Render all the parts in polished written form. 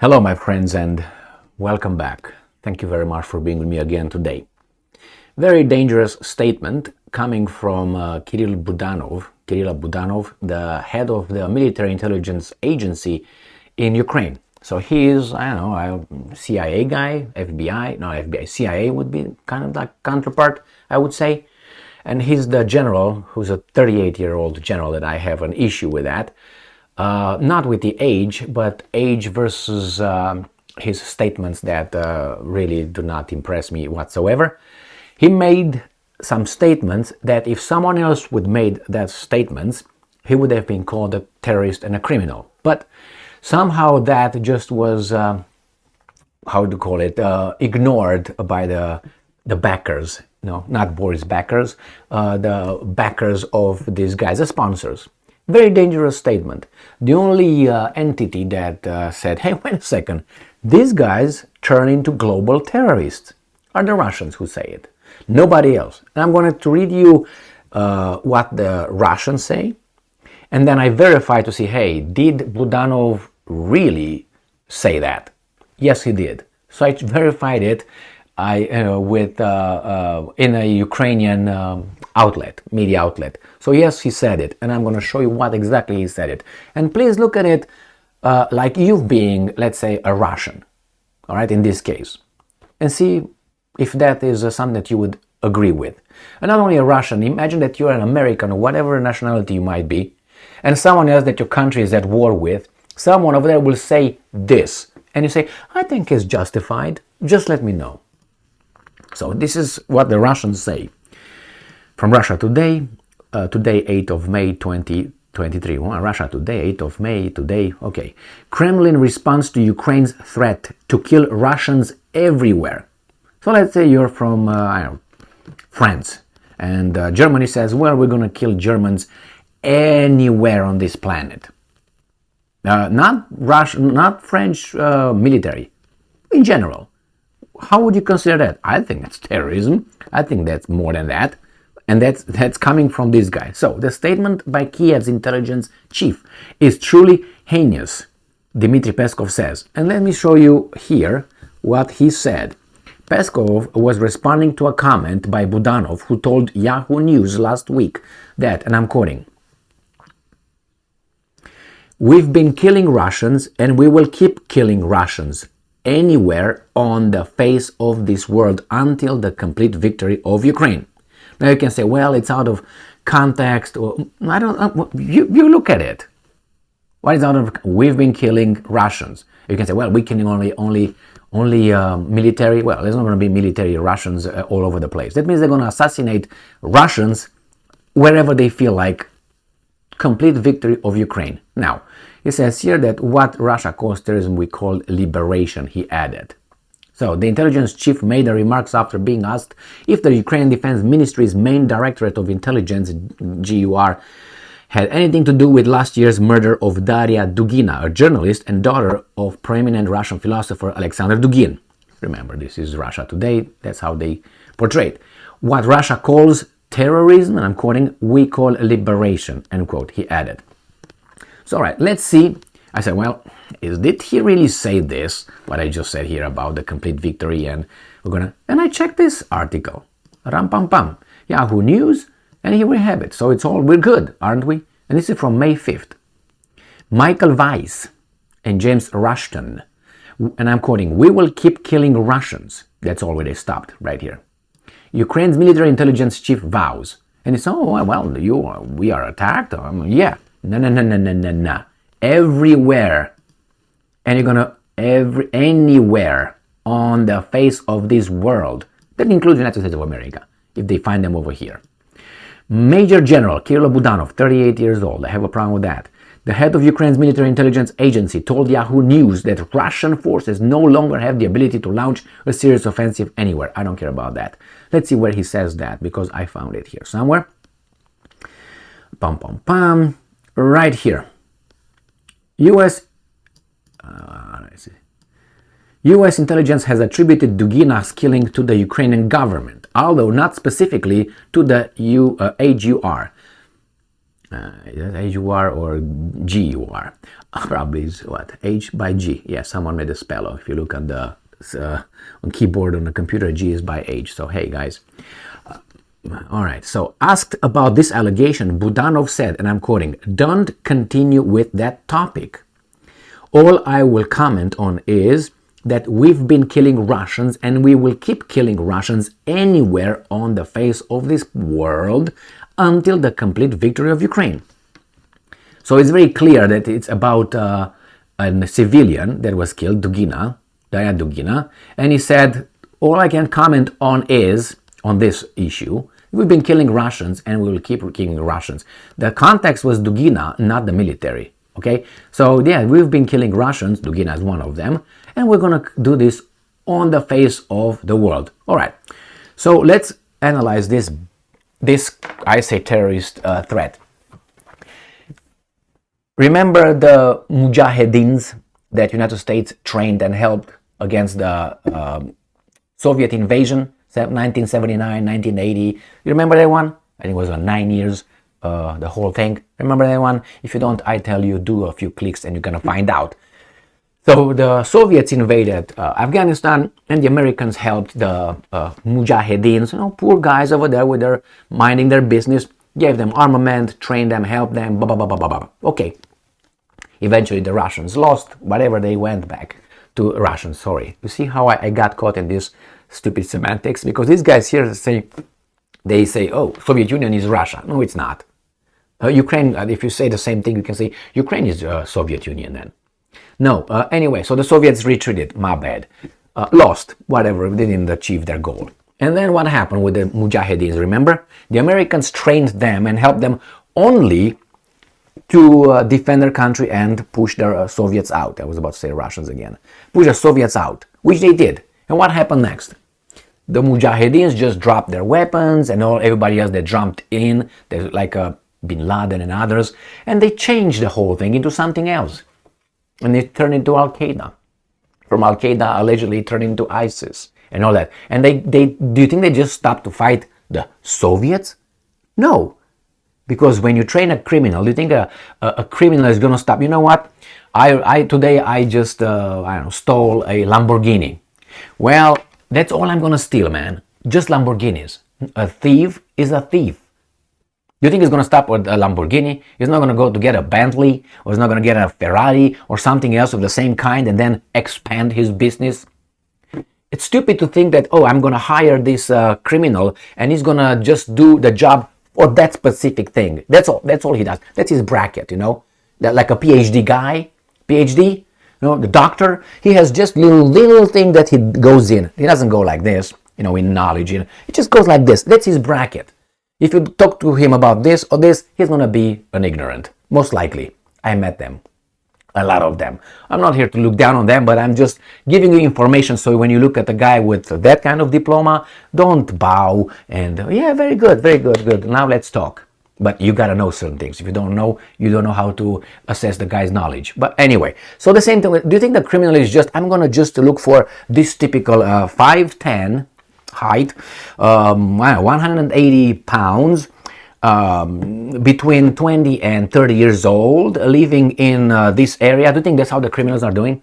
Hello, my friends, and welcome back. Thank you very much for being with me again today. Very dangerous statement coming from Kirill Budanov, the head of the military intelligence agency in Ukraine. So he is, CIA guy, FBI, CIA would be kind of like counterpart, I would say. And he's the general, who's a 38-year-old general, that I have an issue with that. Not with the age, but age versus his statements that really do not impress me whatsoever. He made some statements that if someone else would made that statements, he would have been called a terrorist and a criminal. But somehow that just was, ignored by the backers. No, not Boris backers, the backers of these guys, the sponsors. Very dangerous statement. The only entity that said, hey, wait a second, these guys turn into global terrorists are the Russians who say it. Nobody else. And I'm going to read you what the Russians say. And then I verify to see, hey, did Budanov really say that? Yes, he did. So I verified it in a Ukrainian media outlet. So yes, he said it, and I'm going to show you what exactly he said it. And please look at it like you being, let's say, a Russian, all right, in this case, and see if that is something that you would agree with. And not only a Russian, imagine that you're an American or whatever nationality you might be, and someone else that your country is at war with, someone over there will say this, and you say, I think it's justified, just let me know. So this is what the Russians say. From Russia Today, today 8th of May 2023. Well, Russia Today, 8th of May, today, okay. Kremlin responds to Ukraine's threat to kill Russians everywhere. So let's say you're from, France, and Germany says, well, we're going to kill Germans anywhere on this planet. Not Russian, not French military, in general. How would you consider that? I think that's terrorism. I think that's more than that. And that's coming from this guy. So the statement by Kiev's intelligence chief is truly heinous, Dmitry Peskov says. And let me show you here what he said. Peskov was responding to a comment by Budanov, who told Yahoo News last week that, and I'm quoting, "We've been killing Russians and we will keep killing Russians anywhere on the face of this world until the complete victory of Ukraine." Now you can say, well, it's out of context, or I don't. You look at it. What is out of? We've been killing Russians. You can say, well, we can only military. Well, there's not going to be military Russians all over the place. That means they're going to assassinate Russians wherever they feel like. Complete victory of Ukraine. Now, he says here that what Russia calls terrorism, we call liberation, he added. So, the intelligence chief made the remarks after being asked if the Ukrainian Defense Ministry's main Directorate of Intelligence, GUR, had anything to do with last year's murder of Daria Dugina, a journalist and daughter of prominent Russian philosopher Alexander Dugin. Remember, this is Russia Today, that's how they portray it. What Russia calls terrorism, and I'm quoting, we call liberation, end quote, he added. So, all right, let's see. I said, well, did he really say this, what I just said here about the complete victory? And I checked this article, ram pam pam, Yahoo News, and here we have it. So we're good, aren't we? And this is from May 5th. Michael Weiss and James Rushton, and I'm quoting, we will keep killing Russians. That's all where they stopped, right here. Ukraine's military intelligence chief vows. And it's, we are attacked? Yeah. No. Everywhere. And you're going to, anywhere on the face of this world. That includes the United States of America, if they find them over here. Major General Kirill Budanov, 38 years old. I have a problem with that. The head of Ukraine's military intelligence agency told Yahoo News that Russian forces no longer have the ability to launch a serious offensive anywhere. I don't care about that. Let's see where he says that, because I found it here somewhere. Right here. U.S. intelligence has attributed Dugina's killing to the Ukrainian government, although not specifically to the AGUR. AGUR or GUR. Probably is what? H by G. Yeah, someone made a spell. If you look at the on keyboard on the computer, G is by H. So hey guys. All right. So asked about this allegation, Budanov said, and I'm quoting, "Don't continue with that topic. All I will comment on is that we've been killing Russians and we will keep killing Russians anywhere on the face of this world until the complete victory of Ukraine." So it's very clear that it's about a civilian that was killed, Dugina, Daya Dugina, and he said, all I can comment on is, on this issue, we've been killing Russians and we will keep killing Russians. The context was Dugina, not the military. Okay, so yeah, we've been killing Russians, Dugina is one of them, and we're going to do this on the face of the world. All right, so let's analyze this I say, terrorist threat. Remember the Mujahedins that United States trained and helped against the Soviet invasion, 1979, 1980. You remember that one? I think it was 9 years, the whole thing. Remember that one? If you don't, I tell you, do a few clicks and you're going to find out. So the Soviets invaded Afghanistan and the Americans helped the Mujahedins, poor guys over there with their minding their business, gave them armament, trained them, helped them, blah, blah, blah, blah, blah. Okay. Eventually the Russians lost, whatever, they went back to Russians, sorry. You see how I got caught in this stupid semantics? Because these guys here they say, oh, Soviet Union is Russia. No, it's not. Ukraine, if you say the same thing, you can say Ukraine is Soviet Union then. No, anyway, so the Soviets retreated, my bad. Lost, whatever, they didn't achieve their goal. And then what happened with the Mujahedins, remember? The Americans trained them and helped them only to defend their country and push their Soviets out. I was about to say Russians again. Push the Soviets out, which they did. And what happened next? The Mujahedins just dropped their weapons and everybody else that jumped in, like Bin Laden and others, and they changed the whole thing into something else. And they turned into Al-Qaeda. From Al-Qaeda, allegedly turned into ISIS and all that. And they do you think they just stopped to fight the Soviets? No. Because when you train a criminal, you think a criminal is going to stop. You know what? Today I just stole a Lamborghini. Well, that's all I'm going to steal, man. Just Lamborghinis. A thief is a thief. You think he's going to stop with a Lamborghini? He's not going to go to get a Bentley, or he's not going to get a Ferrari or something else of the same kind and then expand his business? It's stupid to think that, oh, I'm going to hire this criminal and he's going to just do the job for that specific thing. That's all he does. That's his bracket, That like a PhD guy, the doctor, he has just little thing that he goes in. He doesn't go like this, in knowledge. It just goes like this. That's his bracket. If you talk to him about this or this, he's going to be an ignorant. Most likely. I met them. A lot of them. I'm not here to look down on them, but I'm just giving you information so when you look at a guy with that kind of diploma, don't bow and, yeah, very good, good. Now let's talk. But you got to know certain things. If you don't know, you don't know how to assess the guy's knowledge. But anyway, so the same thing. Do you think the criminal is I'm going to just look for this typical 5'10", height, 180 pounds, between 20 and 30 years old, living in this area? Do you think that's how the criminals are doing?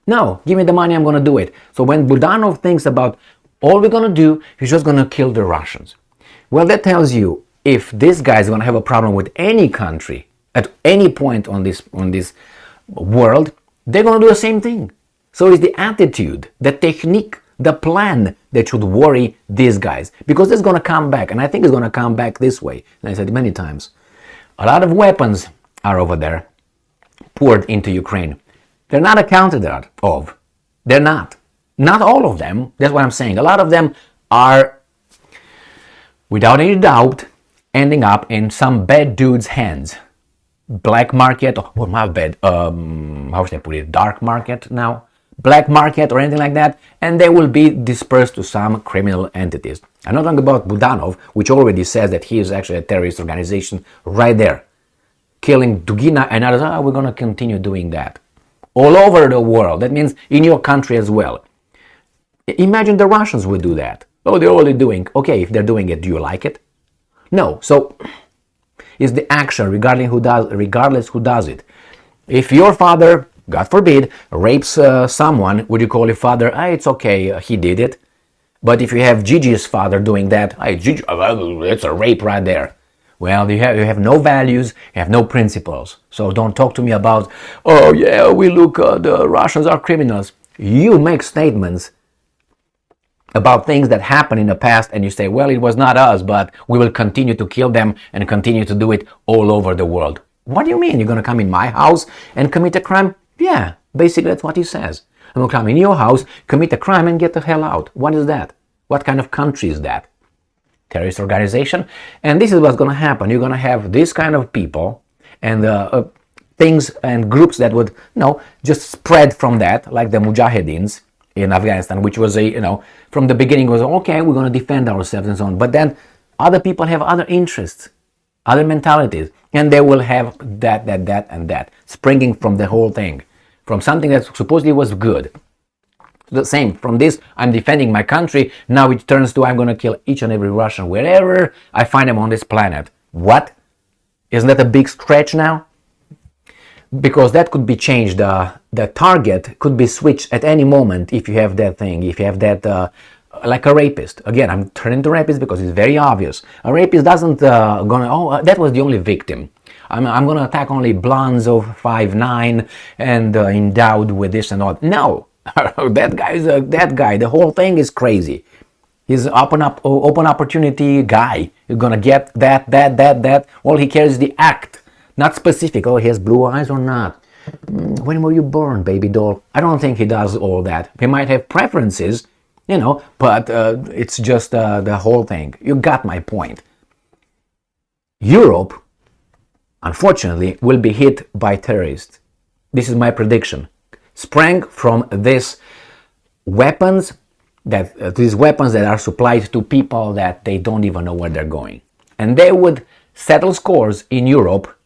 No, give me the money, I'm going to do it. So when Budanov thinks about all we're going to do, he's just going to kill the Russians. Well, that tells you if this guy is going to have a problem with any country at any point on this world, they're going to do the same thing. So it's the attitude, the technique, the plan that should worry these guys, because it's going to come back, and I think it's going to come back this way. And I said many times, a lot of weapons are over there poured into Ukraine. They're not accounted of. They're not all of them. That's what I'm saying. A lot of them are, without any doubt, ending up in some bad dude's hands. Black market, or my bad, how should I put it, dark market now? Black market or anything like that, and they will be dispersed to some criminal entities. I'm not talking about Budanov, which already says that he is actually a terrorist organization right there, killing Dugina and others. We're going to continue doing that all over the world. That means in your country as well. Imagine the Russians would do that. Oh, they're only doing. Okay, if they're doing it, do you like it? No. So it's the action, regardless who does it. If your father, God forbid, rapes someone, would you call your father, it's okay, he did it? But if you have Gigi's father doing that, Gigi, it's a rape right there. Well, you have no values, you have no principles. So don't talk to me about, oh yeah, the Russians are criminals. You make statements about things that happened in the past and you say, well, it was not us, but we will continue to kill them and continue to do it all over the world. What do you mean? You're going to come in my house and commit a crime? Yeah, basically that's what he says. I'm going to come in your house, commit a crime and get the hell out. What is that? What kind of country is that? Terrorist organization? And this is what's going to happen. You're going to have this kind of people and things and groups that would, just spread from that, like the Mujahideen in Afghanistan, which was from the beginning was, okay, we're going to defend ourselves and so on. But then other people have other interests, other mentalities, and they will have that, and that, springing from the whole thing, from something that supposedly was good. The same, from this, I'm defending my country, now it turns to I'm going to kill each and every Russian wherever I find them on this planet. What? Isn't that a big stretch now? Because that could be changed, the target could be switched at any moment if you have that thing, if you have that, like a rapist. Again, I'm turning to rapist because it's very obvious. A rapist doesn't that was the only victim. I'm going to attack only blondes of 5'9" and endowed with this and all. No, that guy, the whole thing is crazy. He's open opportunity guy. You're going to get that. All he cares is the act. Not specific, he has blue eyes or not. When were you born, baby doll? I don't think he does all that. He might have preferences, but it's just the whole thing. You got my point. Europe, unfortunately, will be hit by terrorists. This is my prediction. Sprang from these weapons that are supplied to people that they don't even know where they're going. And they would settle scores in Europe.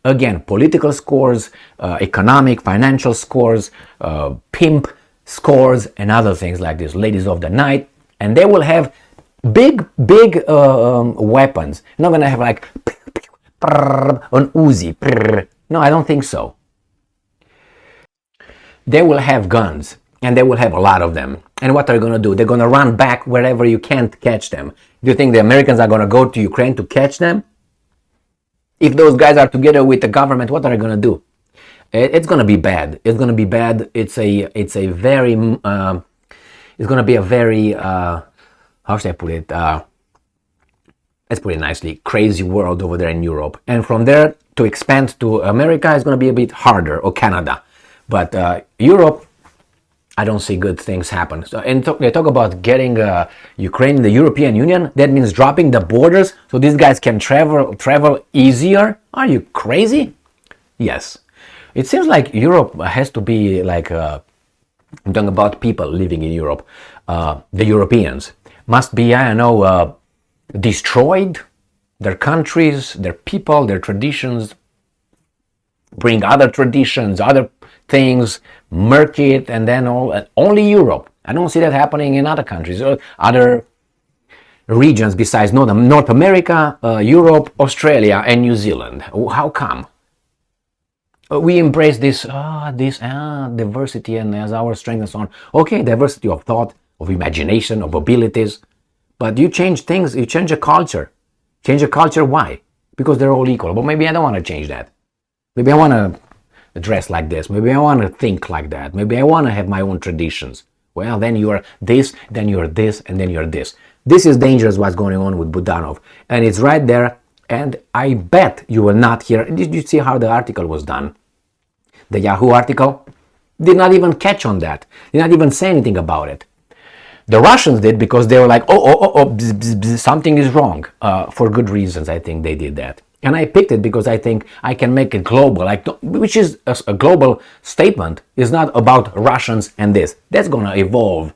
Again, political scores, economic, financial scores, pimp scores, and other things like this, ladies of the night. And they will have big weapons. You're not going to have like an Uzi. No, I don't think so. They will have guns, and they will have a lot of them. And what are they going to do? They're going to run back wherever you can't catch them. Do you think the Americans are going to go to Ukraine to catch them? If those guys are together with the government, what are they going to do? It's going to be bad. It's going to be bad. It's going to be a very, how should I put it? Let's put it nicely, crazy world over there in Europe. And from there to expand to America is going to be a bit harder, or Canada. But Europe, I don't see good things happen. So, and they talk about getting Ukraine in the European Union. That means dropping the borders so these guys can travel easier. Are you crazy? Yes. It seems like Europe has to be like, I'm talking about people living in Europe. The Europeans must be, destroyed. Their countries, their people, their traditions. Bring other traditions, other things, murk it, and then only Europe. I don't see that happening in other countries or other regions besides North America, Europe, Australia, and New Zealand. How come? We embrace this diversity and as our strength and so on. Okay, diversity of thought, of imagination, of abilities. But you change things, you change a culture. Change a culture, why? Because they're all equal. But maybe I don't want to change that. Maybe I want to dress like this. Maybe I want to think like that. Maybe I want to have my own traditions. Well, then you are this, then you're this, and then you're this. This is dangerous what's going on with Budanov. And it's right there. And I bet you will not hear. Did you see how the article was done? The Yahoo article did not even catch on that. Did not even say anything about it. The Russians did because they were like, bzz, bzz, bzz, something is wrong. For good reasons, I think they did that. And I picked it because I think I can make it global, which is a global statement. It's not about Russians and this. That's going to evolve.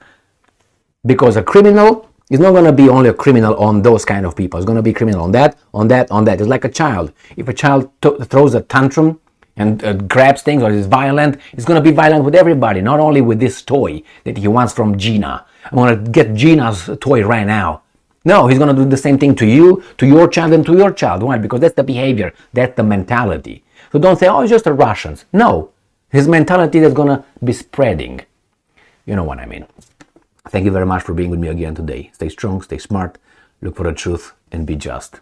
Because a criminal is not going to be only a criminal on those kind of people. It's going to be criminal on that, on that, on that. It's like a child. If a child throws a tantrum and grabs things or is violent, it's going to be violent with everybody, not only with this toy that he wants from Gina. I'm going to get Gina's toy right now. No, he's going to do the same thing to you, to your child, and to your child. Why? Because that's the behavior. That's the mentality. So don't say, oh, it's just the Russians. No, his mentality is going to be spreading. You know what I mean. Thank you very much for being with me again today. Stay strong, stay smart, look for the truth, and be just.